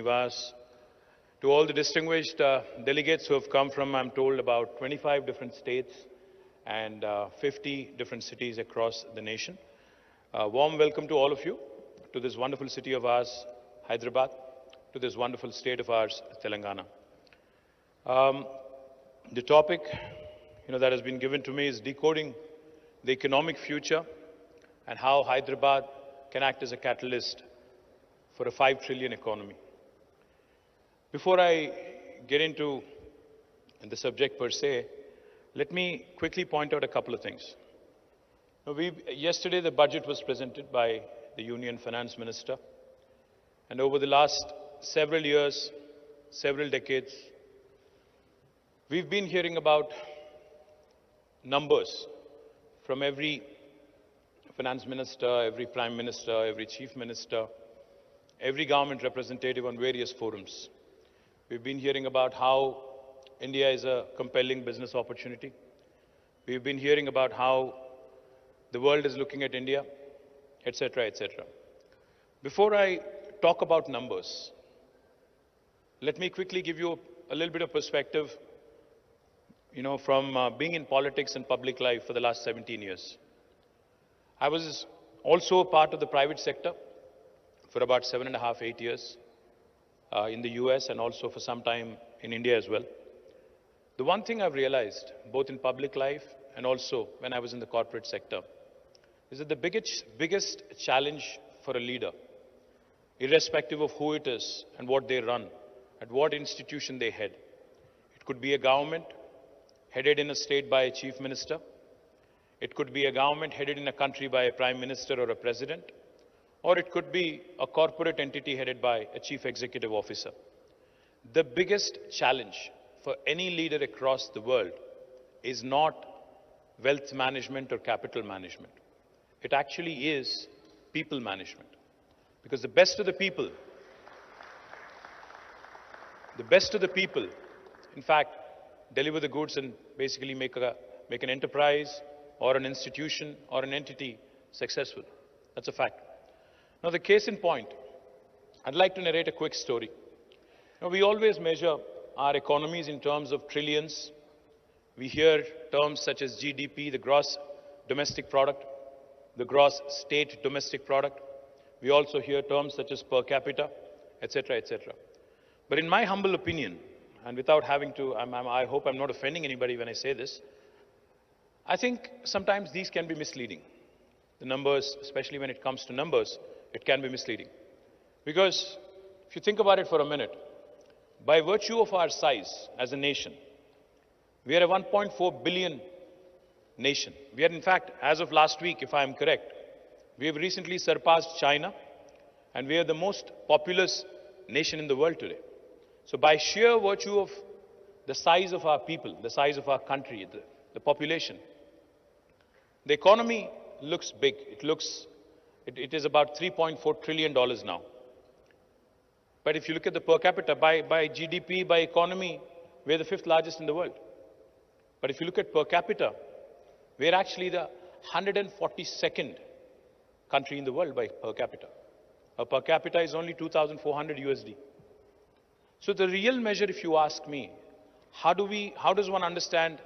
Srinivas, to all the distinguished delegates who have come from, I'm told, about 25 different states and 50 different cities across the nation. Warm welcome to all of you, to this wonderful city of ours, Hyderabad, to this wonderful state of ours, Telangana. The topic that has been given to me is decoding the economic future and how Hyderabad can act as a catalyst for a 5 trillion economy. Before I get into the subject per se, let me quickly point out a couple of things. Yesterday, the budget was presented by the Union Finance Minister, and over the last several years, several decades, we've been hearing about numbers from every finance minister, every prime minister, every chief minister, every government representative on various forums. We've been hearing about how India is a compelling business opportunity. We've been hearing about how the world is looking at India, etc., etc. Before I talk about numbers, let me quickly give you a little bit of perspective, from being in politics and public life for the last 17 years. I was also a part of the private sector for about 7.5, 8 years in the US and also for some time in India as well. The one thing I've realized, both in public life and also when I was in the corporate sector, is that the biggest challenge for a leader, irrespective of who it is and what they run, at what institution they head, it could be a government headed in a state by a chief minister, it could be a government headed in a country by a prime minister or a president, or it could be a corporate entity headed by a chief executive officer. The biggest challenge for any leader across the world is not wealth management or capital management. It actually is people management. Because the best of the people, in fact, deliver the goods and basically make an enterprise or an institution or an entity successful. That's a fact. Now, the case in point, I'd like to narrate a quick story. We always measure our economies in terms of trillions. We hear terms such as GDP, the gross domestic product, the gross state domestic product. We also hear terms such as per capita, etc., etc. But in my humble opinion, and without having to, I hope I'm not offending anybody when I say this, I think sometimes these can be misleading. The numbers, especially when it comes to numbers, it can be misleading. Because if you think about it for a minute, by virtue of our size as a nation, we are a 1.4 billion nation. We are, in fact, as of last week, if I am correct, we have recently surpassed China, and we are the most populous nation in the world today. So by sheer virtue of the size of our people, the size of our country, the population, the economy looks big. It is about $3.4 trillion now. But if you look at the per capita, by GDP, by economy, we're the 5th largest in the world. But if you look at per capita, we're actually the 142nd country in the world by per capita. Our per capita is only 2,400 USD. So the real measure, if you ask me, how does one understand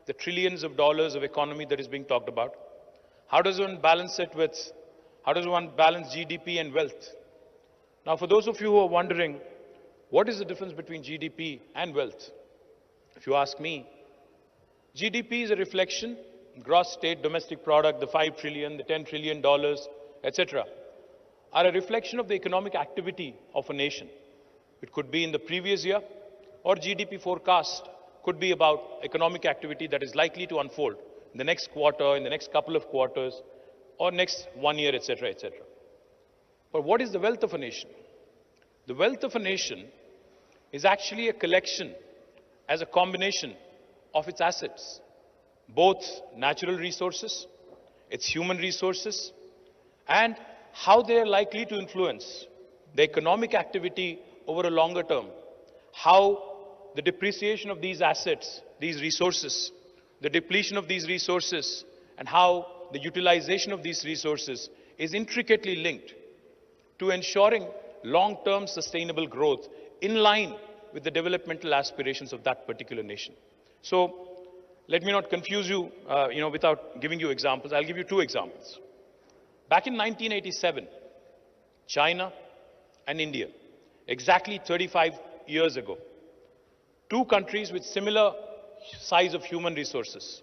the trillions of dollars of economy that is being talked about? How does one balance GDP and wealth? Now, for those of you who are wondering, what is the difference between GDP and wealth? If you ask me, GDP is a reflection, gross state domestic product, the 5 trillion, the $10 trillion, etc., are a reflection of the economic activity of a nation. It could be in the previous year, or GDP forecast could be about economic activity that is likely to unfold in the next quarter, in the next couple of quarters, or next 1 year, etc., etc. But what is the wealth of a nation? The wealth of a nation is actually a collection as a combination of its assets, both natural resources, its human resources, and how they are likely to influence the economic activity over a longer term, how the depreciation of these assets, these resources, the depletion of these resources, and how the utilization of these resources is intricately linked to ensuring long-term sustainable growth in line with the developmental aspirations of that particular nation. So let me not confuse you, without giving you examples. I'll give you two examples. Back in 1987, China and India, exactly 35 years ago, two countries with similar size of human resources,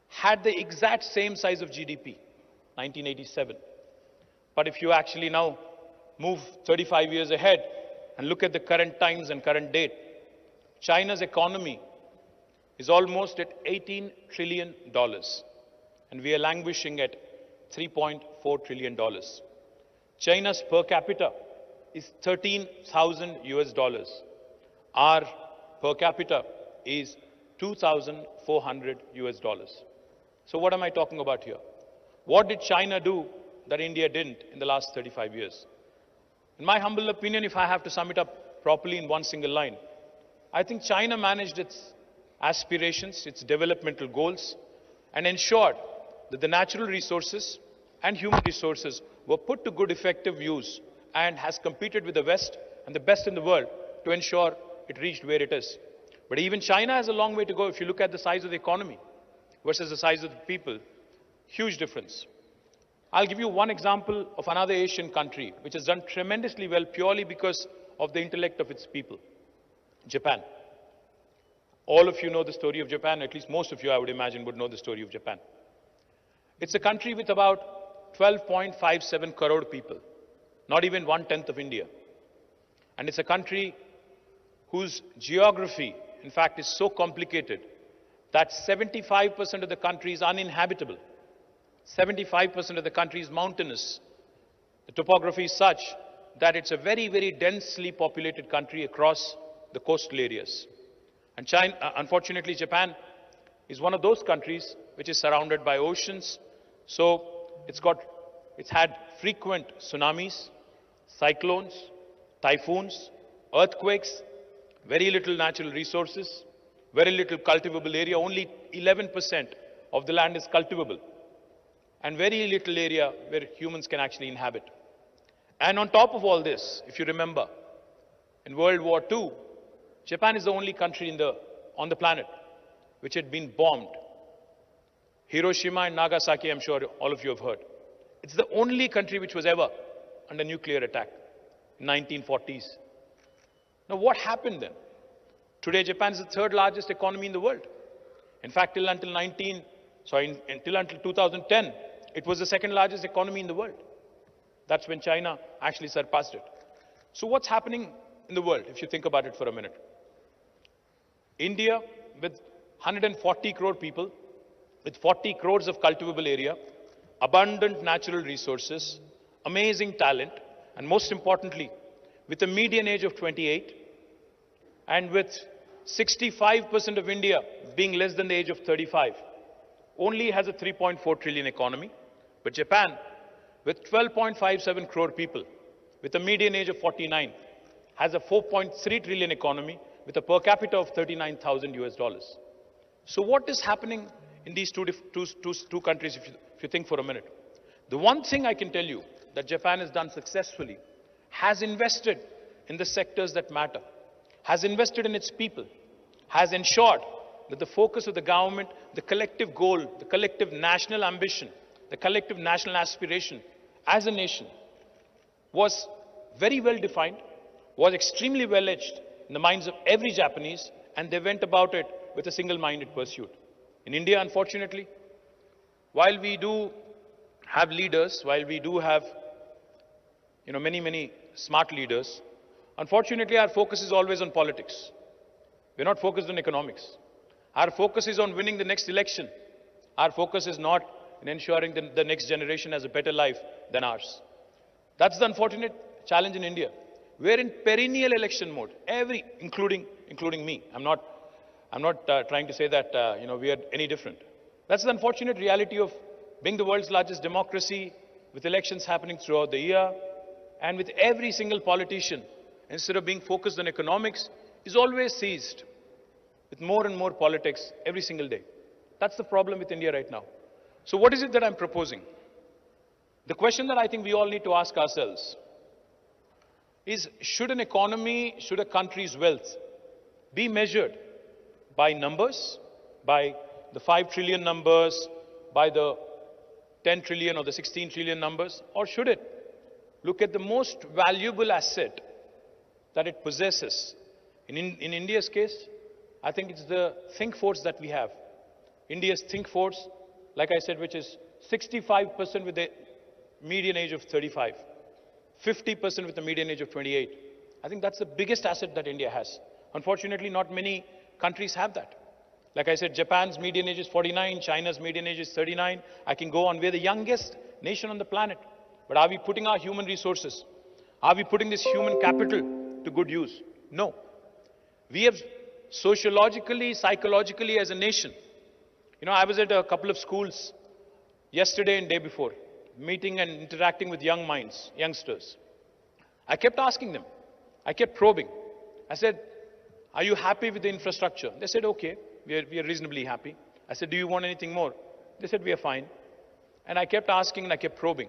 had the exact same size of GDP, 1987. But if you actually now move 35 years ahead and look at the current times and current date, China's economy is almost at $18 trillion, and we are languishing at $3.4 trillion. China's per capita is 13,000 US dollars. Our per capita is 2,400 US dollars. So what am I talking about here? What did China do that India didn't in the last 35 years? In my humble opinion, if I have to sum it up properly in one single line, I think China managed its aspirations, its developmental goals, and ensured that the natural resources and human resources were put to good effective use, and has competed with the West and the best in the world to ensure it reached where it is. But even China has a long way to go. If you look at the size of the economy versus the size of the people, huge difference. I'll give you one example of another Asian country which has done tremendously well purely because of the intellect of its people. Japan. All of you know the story of Japan, at least most of you, I would imagine, would know the story of Japan. It's a country with about 12.57 crore people, not even 1/10 of India. And it's a country whose geography, in fact, is so complicated that 75% of the country is uninhabitable. 75% of the country is mountainous. The topography is such that it's a very, very densely populated country across the coastal areas. And China, unfortunately, Japan is one of those countries which is surrounded by oceans. So it's had frequent tsunamis, cyclones, typhoons, earthquakes, very little natural resources, very little cultivable area. Only 11% of the land is cultivable, and very little area where humans can actually inhabit. And on top of all this, if you remember, in World War II, Japan is the only country on the planet which had been bombed. Hiroshima and Nagasaki, I'm sure all of you have heard. It's the only country which was ever under nuclear attack in 1940s. Now what happened then? Today Japan is the third largest economy in the world. In fact, till until 2010, it was the second largest economy in the world. That's when China actually surpassed it. So what's happening in the world, if you think about it for a minute? India, with 140 crore people, with 40 crores of cultivable area, abundant natural resources, amazing talent, and most importantly, with a median age of 28, and with 65% of India being less than the age of 35, only has a 3.4 trillion economy. But Japan, with 12.57 crore people, with a median age of 49, has a 4.3 trillion economy with a per capita of 39,000 US dollars. So what is happening in these two countries, if you think for a minute? The one thing I can tell you that Japan has done successfully, has invested in the sectors that matter, has invested in its people, has ensured that the focus of the government, the collective goal, the collective national ambition, the collective national aspiration as a nation was very well defined, was extremely well etched in the minds of every Japanese, and they went about it with a single-minded pursuit. In India, unfortunately, while we do have leaders, while we do have many smart leaders, unfortunately our focus is always on politics. We're not focused on economics. Our focus is on winning the next election. Our focus is not in ensuring that the next generation has a better life than ours. That's the unfortunate challenge in India. We're in perennial election mode, including me. I'm not trying to say that we are any different. That's the unfortunate reality of being the world's largest democracy, with elections happening throughout the year, and with every single politician, instead of being focused on economics, is always seized with more and more politics every single day. That's the problem with India right now. So what is it that I'm proposing? The question that I think we all need to ask ourselves: is should an economy, should a country's wealth be measured by numbers, by the 5 trillion numbers, by the 10 trillion or the 16 trillion numbers, or should it look at the most valuable asset that it possesses? In India's case, I think it's the think force that we have. India's think force, like I said, which is 65% with the median age of 35, 50% with the median age of 28. I think that's the biggest asset that India has. Unfortunately, not many countries have that. Like I said, Japan's median age is 49, China's median age is 39. I can go on. We're the youngest nation on the planet. But are we putting our human resources? Are we putting this human capital to good use? No. We have sociologically, psychologically as a nation. You know, I was at a couple of schools yesterday and day before, meeting and interacting with young minds, youngsters. I kept asking them. I kept probing. I said, are you happy with the infrastructure? They said, okay, we are reasonably happy. I said, do you want anything more? They said, we are fine. And I kept asking and I kept probing.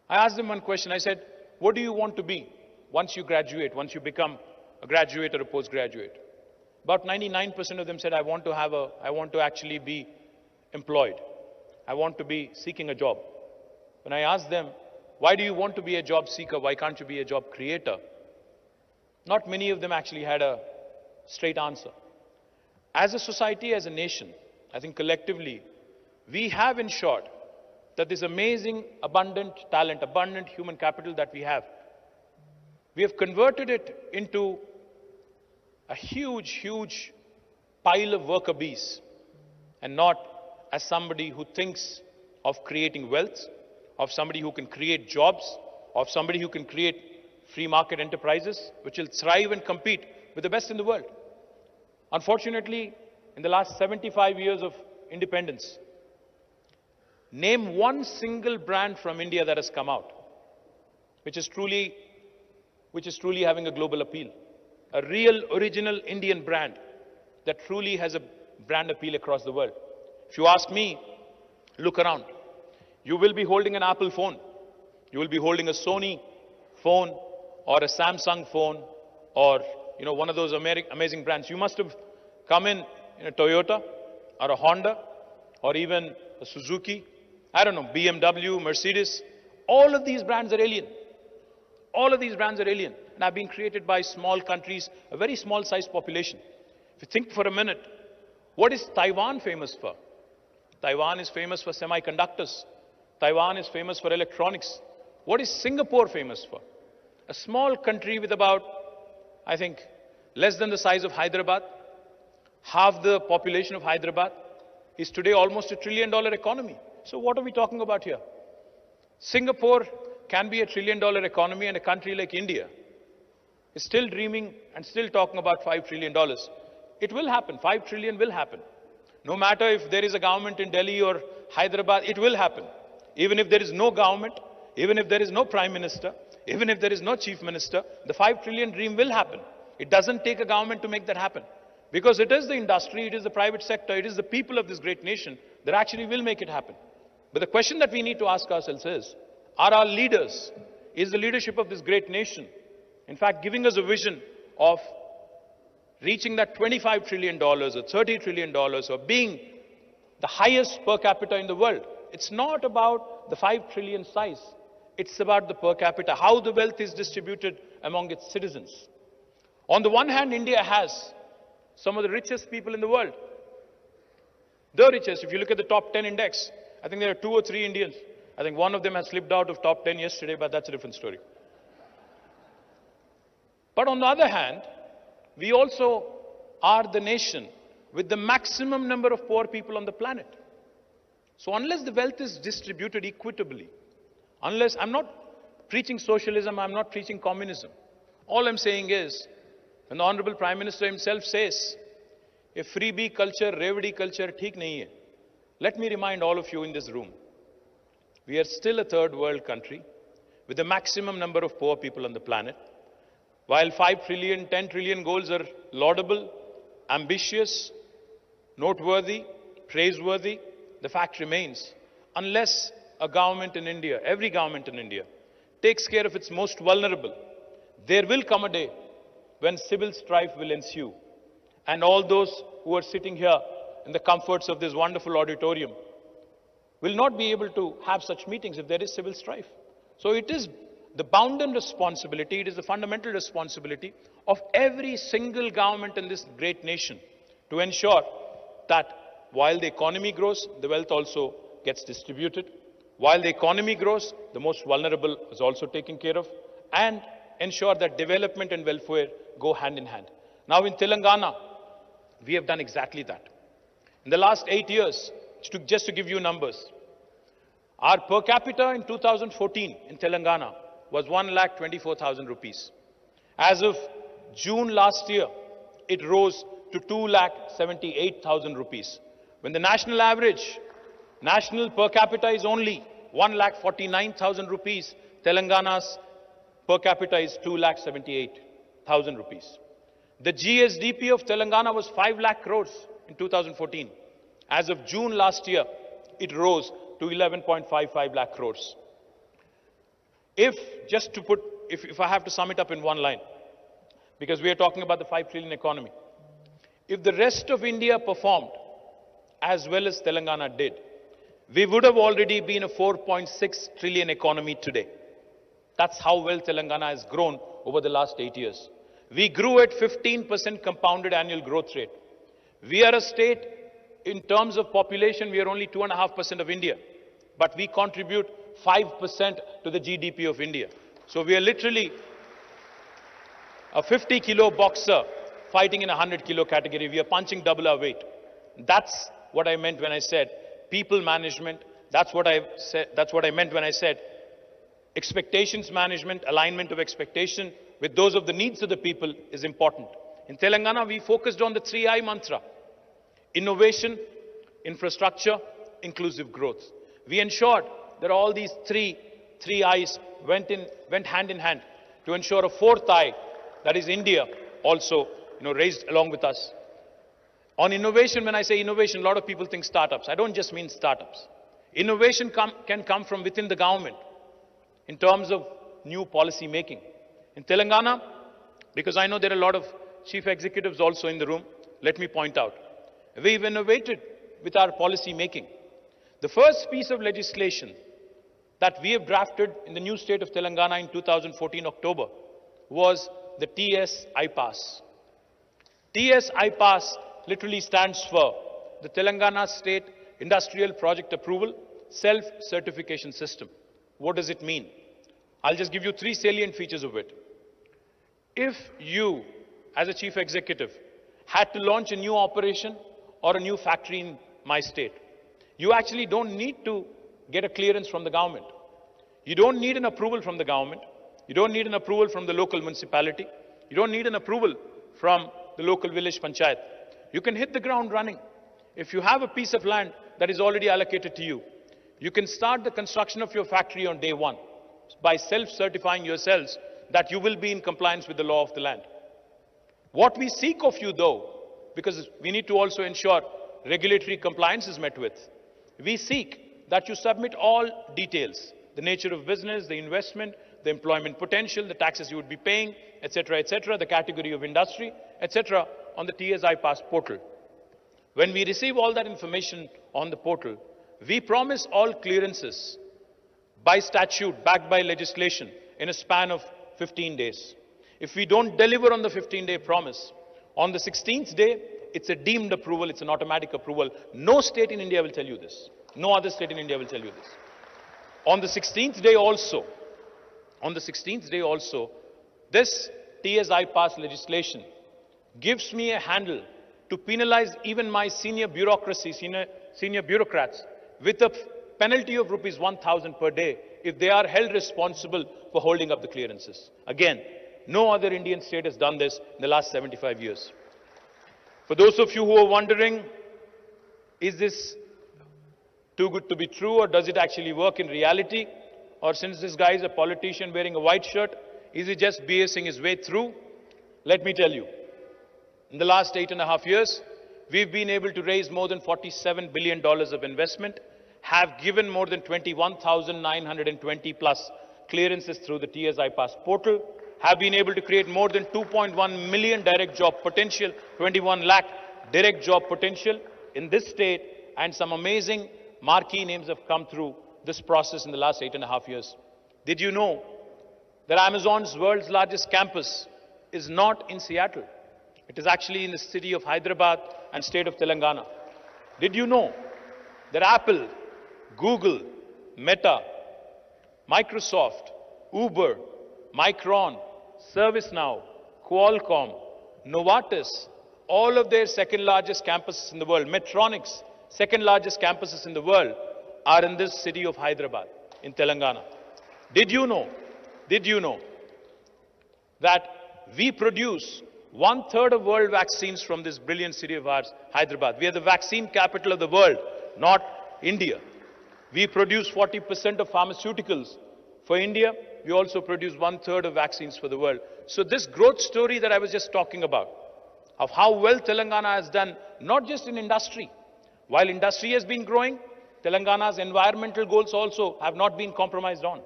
I asked them one question. I said, what do you want to be once you graduate, once you become a graduate or a postgraduate? About 99% of them said, I want to actually be employed. I want to be seeking a job. When I asked them, why do you want to be a job seeker? Why can't you be a job creator? Not many of them actually had a straight answer. As a society, as a nation, I think collectively, we have ensured that this amazing, abundant talent, abundant human capital that we have converted it into a huge, huge pile of worker bees, and not as somebody who thinks of creating wealth, of somebody who can create jobs, of somebody who can create free market enterprises which will thrive and compete with the best in the world. Unfortunately, in the last 75 years of independence, name one single brand from India that has come out, which is truly having a global appeal. A real original Indian brand that truly has a brand appeal across the world. If you ask me, look around. You will be holding an Apple phone. You will be holding a Sony phone or a Samsung phone or, you know, one of those amazing brands. You must have come in a Toyota or a Honda or even a Suzuki, I don't know, BMW, Mercedes. All of these brands are alien. All of these brands are alien and have been created by small countries, a very small sized population. If you think for a minute, what is Taiwan famous for? Taiwan is famous for semiconductors. Taiwan is famous for electronics. What is Singapore famous for? A small country with about, I think, less than the size of Hyderabad. Half the population of Hyderabad is today almost $1 trillion economy. So what are we talking about here? Singapore can be $1 trillion economy, and a country like India is still dreaming and still talking about $5 trillion. It will happen. 5 trillion will happen. No matter if there is a government in Delhi or Hyderabad, it will happen. Even if there is no government, even if there is no prime minister, even if there is no chief minister, the 5 trillion dream will happen. It doesn't take a government to make that happen. Because it is the industry, it is the private sector, it is the people of this great nation that actually will make it happen. But the question that we need to ask ourselves is, are our leaders, is the leadership of this great nation, in fact, giving us a vision of reaching that $25 trillion or $30 trillion or being the highest per capita in the world? It's not about the 5 trillion size. It's about the per capita, how the wealth is distributed among its citizens. On the one hand, India has some of the richest people in the world. The richest, if you look at the top 10 index, I think there are 2 or 3 Indians. I think one of them has slipped out of top 10 yesterday, but that's a different story. But on the other hand, we also are the nation with the maximum number of poor people on the planet. So unless the wealth is distributed equitably, unless, I'm not preaching socialism, I'm not preaching communism. All I'm saying is, when the Honorable Prime Minister himself says, a freebie culture, revdi culture, theek nahi hai. Let me remind all of you in this room, we are still a third world country with the maximum number of poor people on the planet. While 5 trillion, 10 trillion goals are laudable, ambitious, noteworthy, praiseworthy, the fact remains, unless a government in India, every government in India, takes care of its most vulnerable, There will come a day when civil strife will ensue, and all those who are sitting here in the comforts of this wonderful auditorium will not be able to have such meetings if there is civil strife. So it is the bounden responsibility, it is the fundamental responsibility of every single government in this great nation to ensure that while the economy grows, the wealth also gets distributed. While the economy grows, the most vulnerable is also taken care of, and ensure that development and welfare go hand in hand. Now in Telangana, we have done exactly that. In the last 8 years, just to give you numbers, our per capita in 2014 in Telangana was 1,24,000 rupees. As of June last year, it rose to 2,78,000 rupees. When the national average, national per capita is only 1,49,000 rupees, Telangana's per capita is 2,78,000 rupees. The GSDP of Telangana was 5 lakh crores in 2014. As of June last year, it rose to 11.55 lakh crores. If I have to sum it up in one line, because we are talking about the 5 trillion economy, if the rest of India performed as well as Telangana did, we would have already been a 4.6 trillion economy today. That's how well Telangana has grown over the last 8 years. We grew at 15% compounded annual growth rate. We are a state, in terms of population, we are only 2.5% of India, but we contribute 5% to the GDP of India. So we are literally a 50-kilo boxer fighting in a 100-kilo category. We are punching double our weight. That's what I meant when I said people management. That's what I meant when I said expectations management, alignment of expectation with those of the needs of the people is important. In Telangana, we focused on the 3I mantra: innovation, infrastructure, inclusive growth. We ensured that all these three I's went hand in hand to ensure a fourth I, that is India, also raised along with us. On innovation, when I say innovation, a lot of people think startups. I don't just mean startups. Innovation can come from within the government in terms of new policy making. In Telangana, because I know there are a lot of chief executives also in the room, let me point out, we've innovated with our policy making. The first piece of legislation that we have drafted in the new state of Telangana in 2014 October was the TS iPass. TS iPass literally stands for the Telangana State Industrial Project Approval Self-Certification System. What does it mean? I'll just give you 3 salient features of it. If you, as a chief executive, had to launch a new operation or a new factory in my state, you actually don't need to get a clearance from the government. You don't need an approval from the government. You don't need an approval from the local municipality. You don't need an approval from the local village panchayat. You can hit the ground running. If you have a piece of land that is already allocated to you, you can start the construction of your factory on day one by self-certifying yourselves that you will be in compliance with the law of the land. What we seek of you, though, because we need to also ensure regulatory compliance is met with, we seek that you submit all details, the nature of business, the investment, the employment potential, the taxes you would be paying, etc., the category of industry, etc., on the TS iPass portal. When we receive all that information on the portal, we promise all clearances by statute, backed by legislation, in a span of 15 days. If we don't deliver on the 15-day promise, on the 16th day, it's a deemed approval, it's an automatic approval. No state in India will tell you this. No other state in India will tell you this. On the 16th day also, this TS iPass legislation gives me a handle to penalize even my senior bureaucrats with a penalty of rupees 1,000 per day if they are held responsible for holding up the clearances. Again, no other Indian state has done this in the last 75 years. For those of you who are wondering, is this too good to be true, or does it actually work in reality? Or since this guy is a politician wearing a white shirt, is he just BSing his way through? Let me tell you, in the last 8.5 years, we've been able to raise more than $47 billion of investment, have given more than 21,920 plus clearances through the TS iPass portal, have been able to create more than 2.1 million direct job potential, 21 lakh direct job potential in this state, and some amazing marquee names have come through this process in the last 8.5 years. Did you know that Amazon's world's largest campus is not in Seattle? It is actually in the city of Hyderabad and state of Telangana. Did you know that Apple, Google, Meta, Microsoft, Uber, Micron, ServiceNow, Qualcomm, Novartis, all of their second largest campuses in the world, Medtronic's second largest campuses in the world, are in this city of Hyderabad, in Telangana. Did you know that we produce 1/3 of world vaccines from this brilliant city of ours, Hyderabad? We are the vaccine capital of the world, not India. We produce 40% of pharmaceuticals for India. We also produce 1/3 of vaccines for the world. So this growth story that I was just talking about, of how well Telangana has done, not just in industry. While industry has been growing, Telangana's environmental goals also have not been compromised on.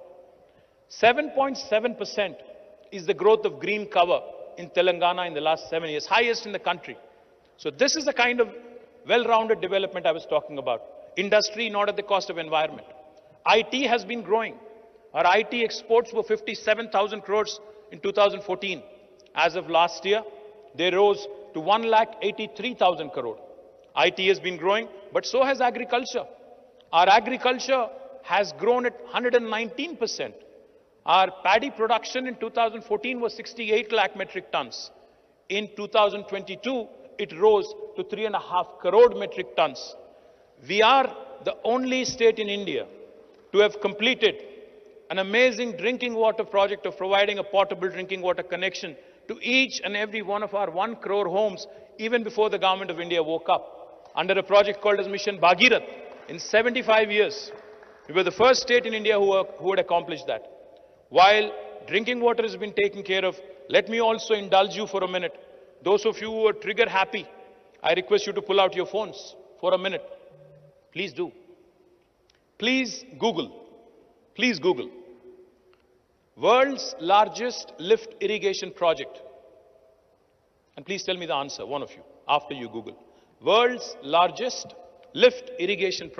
7.7% is the growth of green cover in Telangana in the last 7 years, highest in the country. So this is the kind of well-rounded development I was talking about. Industry not at the cost of environment. IT has been growing. Our IT exports were 57,000 crores in 2014. As of last year, they rose to 1,83,000 crore. IT has been growing, but so has agriculture. Our agriculture has grown at 119%. Our paddy production in 2014 was 68 lakh metric tons. In 2022, it rose to 3.5 crore metric tons. We are the only state in India to have completed an amazing drinking water project of providing a potable drinking water connection to each and every one of our 1 crore homes, even before the government of India woke up, under a project called as Mission Bhagirath. In 75 years, we were the first state in India who had accomplished that. While drinking water has been taken care of, let me also indulge you for a minute. Those of you who are trigger happy, I request you to pull out your phones for a minute. Please do. Please Google. Please Google. World's largest lift irrigation project. And please tell me the answer, one of you, after you Google. World's largest lift irrigation project.